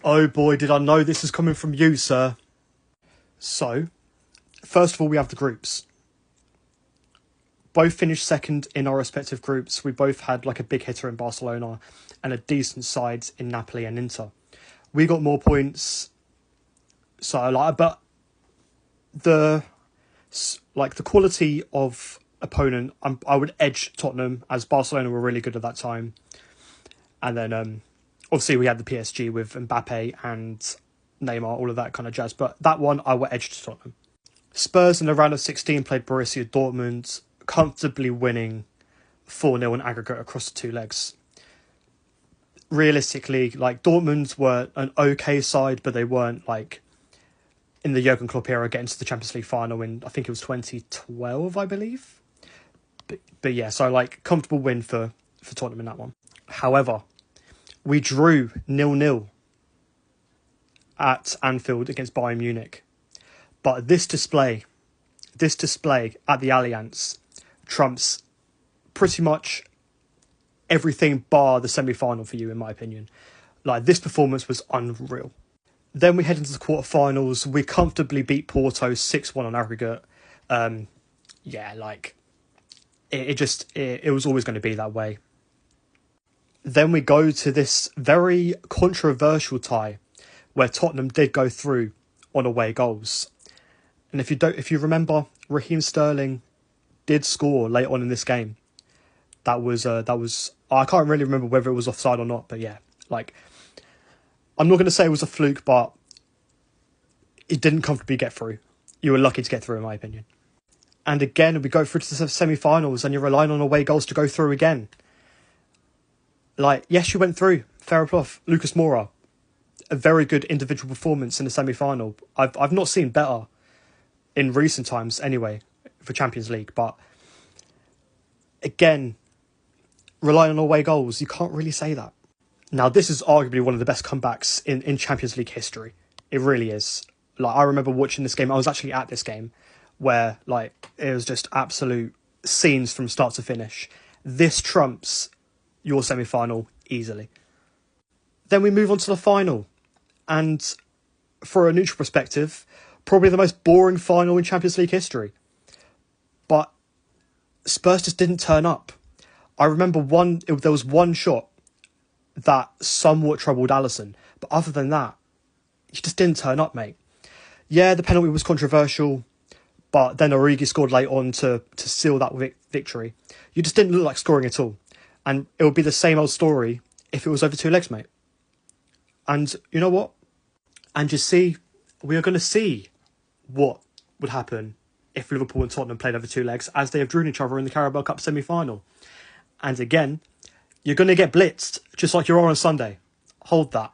Oh boy, did I know this is coming from you, sir. So, first of all, we have the groups. Both finished second in our respective groups. We both had like a big hitter in Barcelona and a decent side in Napoli and Inter. We got more points. So but the quality of opponent, I would edge Tottenham, as Barcelona were really good at that time. And then obviously we had the PSG with Mbappe and Neymar, all of that kind of jazz. But that one I would edge to Tottenham. Spurs in the round of 16 played Borussia Dortmund, comfortably winning 4-0 in aggregate across the two legs. Realistically, like, Dortmund were an okay side, but they weren't like in the Jurgen Klopp era getting to the Champions League final in, I think it was 2012, I believe. But yeah, so like comfortable win for Tottenham in that one. However, we drew 0-0 at Anfield against Bayern Munich. But this display at the Allianz trumps pretty much everything bar the semi-final for you, in my opinion. Like, this performance was unreal. Then we head into the quarterfinals. We comfortably beat Porto 6-1 on aggregate. It was always going to be that way. Then we go to this very controversial tie where Tottenham did go through on away goals. And if you remember, Raheem Sterling did score late on in this game. That was I can't really remember whether it was offside or not, but yeah, like, I'm not going to say it was a fluke, but it didn't comfortably get through. You were lucky to get through, in my opinion. And again, we go through to the semi-finals and you're relying on away goals to go through again. Like, yes, you went through. Fair enough. Lucas Moura, a very good individual performance in the semi-final. I've not seen better in recent times anyway for Champions League, but again, relying on away goals, you can't really say that. Now, this is arguably one of the best comebacks in Champions League history. It really is. Like, I remember watching this game. I was actually at this game where, like, it was just absolute scenes from start to finish. This trumps your semi-final easily. Then we move on to the final. And for a neutral perspective, probably the most boring final in Champions League history. But Spurs just didn't turn up. I remember there was one shot that somewhat troubled Alisson. But other than that, he just didn't turn up, mate. Yeah, the penalty was controversial, but then Origi scored late on to seal that victory. You just didn't look like scoring at all. And it would be the same old story if it was over two legs, mate. And you know what? And you see, we are going to see what would happen if Liverpool and Tottenham played over two legs, as they have drawn each other in the Carabao Cup semi-final. And again, you're going to get blitzed, just like you are on Sunday. Hold that.